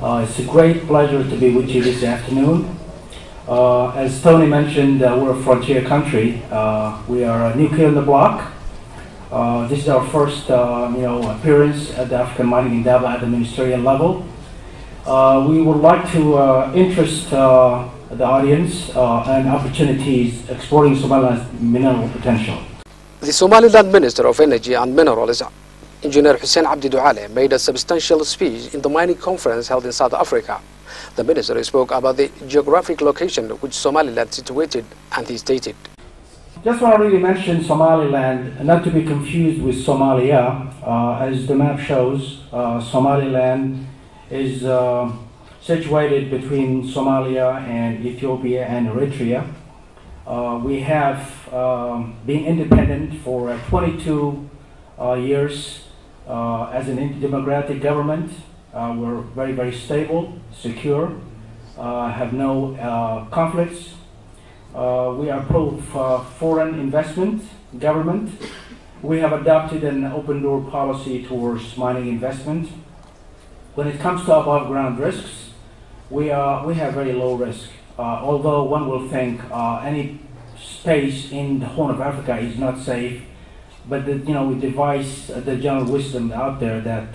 It's a great pleasure to be with you this afternoon. As Tony mentioned, we're a frontier country. We are a new kid on the block. This is our first appearance at the African Mining Indaba at the ministerial level. We would like to interest the audience and opportunities exploring Somaliland's mineral potential. The Somaliland Minister of Energy and Minerals, Engineer Hussein Abdi Dualeh, made a substantial speech in the mining conference held in South Africa. The minister spoke about the geographic location which Somaliland is situated, and he stated, Just want to really mention Somaliland, not to be confused with Somalia. As the map shows, Somaliland is situated between Somalia and Ethiopia and Eritrea. We have been independent for 22 years as an democratic government. We're very, very stable, secure, have no conflicts. We are pro-foreign investment government. We have adopted an open door policy towards mining investment. When it comes to above ground risks, we have very low risk. Although one will think any space in the Horn of Africa is not safe, but we devise the general wisdom out there that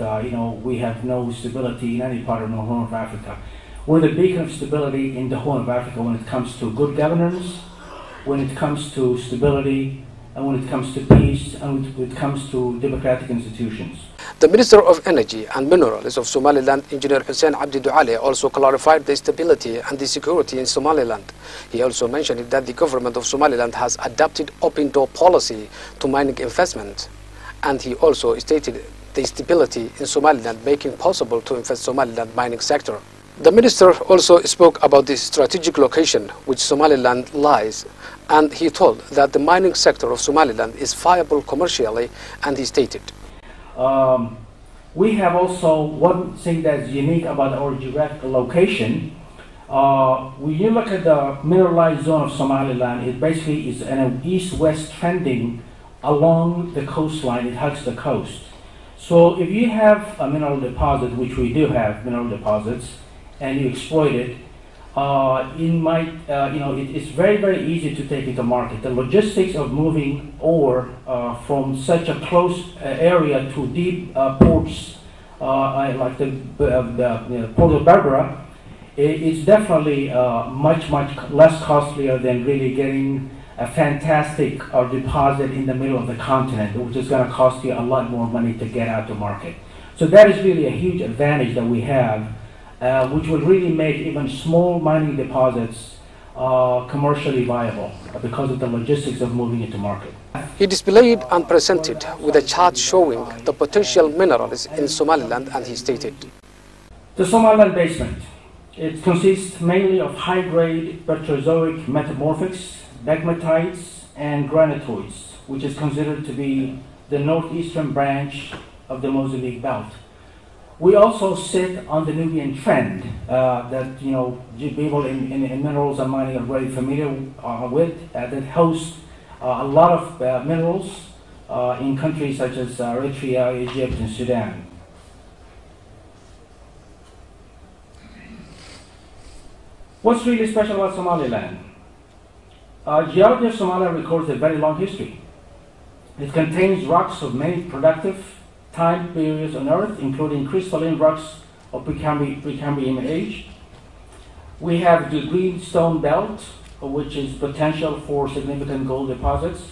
we have no stability in any part of the Horn of Africa. We're the beacon of stability in the Horn of Africa when it comes to good governance, when it comes to stability, and when it comes to peace, and when it comes to democratic institutions. The Minister of Energy and Minerals of Somaliland, Engineer Hussein Abdi Dualeh, also clarified the stability and the security in Somaliland. He also mentioned that the government of Somaliland has adopted open door policy to mining investment, and he also stated the stability in Somaliland making possible to invest Somaliland mining sector. The minister also spoke about the strategic location which Somaliland lies, and he told that the mining sector of Somaliland is viable commercially, and he stated, we have also one thing that's unique about our geographical location. When you look at the mineralized zone of Somaliland, it basically is an east-west trending along the coastline. It hugs the coast. So if you have a mineral deposit, which we do have mineral deposits, and you exploit it, it's very, very easy to take it to market. The logistics of moving ore from such a close area to deep ports like the Port of Berbera, it's definitely much, much less costlier than really getting a fantastic deposit in the middle of the continent, which is going to cost you a lot more money to get out to market. So that is really a huge advantage that we have, which will really make even small mining deposits commercially viable because of the logistics of moving it to market. He displayed and presented with a chart showing the potential minerals in Somaliland, and he stated, The Somaliland basement, it consists mainly of high-grade Berterozoic metamorphics, pegmatites, and granitoids, which is considered to be the northeastern branch of the Mozambique belt. We also sit on the Nubian trend that people in minerals and mining are very familiar with, that hosts a lot of minerals in countries such as Eritrea, Egypt, and Sudan. What's really special about Somaliland? Geology of Somaliland records a very long history. It contains rocks of many productive time periods on Earth, including crystalline rocks of Precambrian age. We have the greenstone belt, which is potential for significant gold deposits.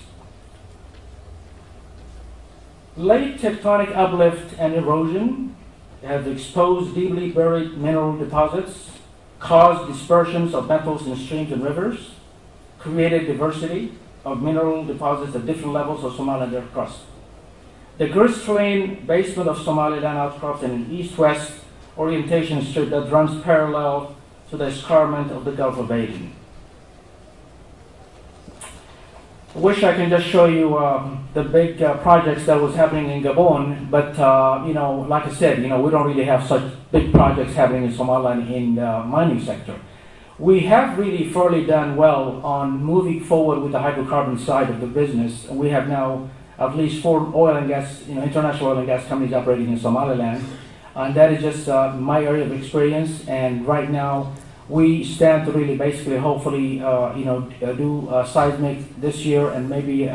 Late tectonic uplift and erosion have exposed deeply buried mineral deposits, caused dispersions of metals in streams and rivers, created diversity of mineral deposits at different levels of Somaliland earth crust. The crystalline basement of Somaliland outcrops in an east-west orientation strip that runs parallel to the escarpment of the Gulf of Aden. I wish I can just show you the big projects that was happening in Gabon, but like I said, we don't really have such big projects happening in Somaliland in the mining sector. We have really fairly done well on moving forward with the hydrocarbon side of the business. We have now at least 4 oil and gas, international oil and gas companies operating in Somaliland. And that is just my area of experience. And right now, we stand to really basically, hopefully, do seismic this year and maybe,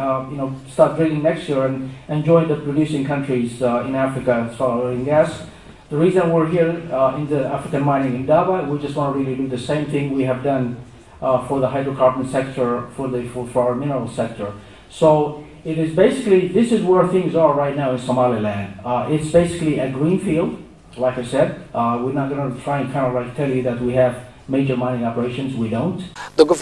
start drilling next year and join the producing countries in Africa as far as oil and gas. The reason we're here in the African mining in Indaba, we just want to really do the same thing we have done for the hydrocarbon sector, for our mineral sector. So it is basically, this is where things are right now in Somaliland. It's basically a green field, like I said. We're not going to try and kind of like tell you that we have major mining operations. We don't.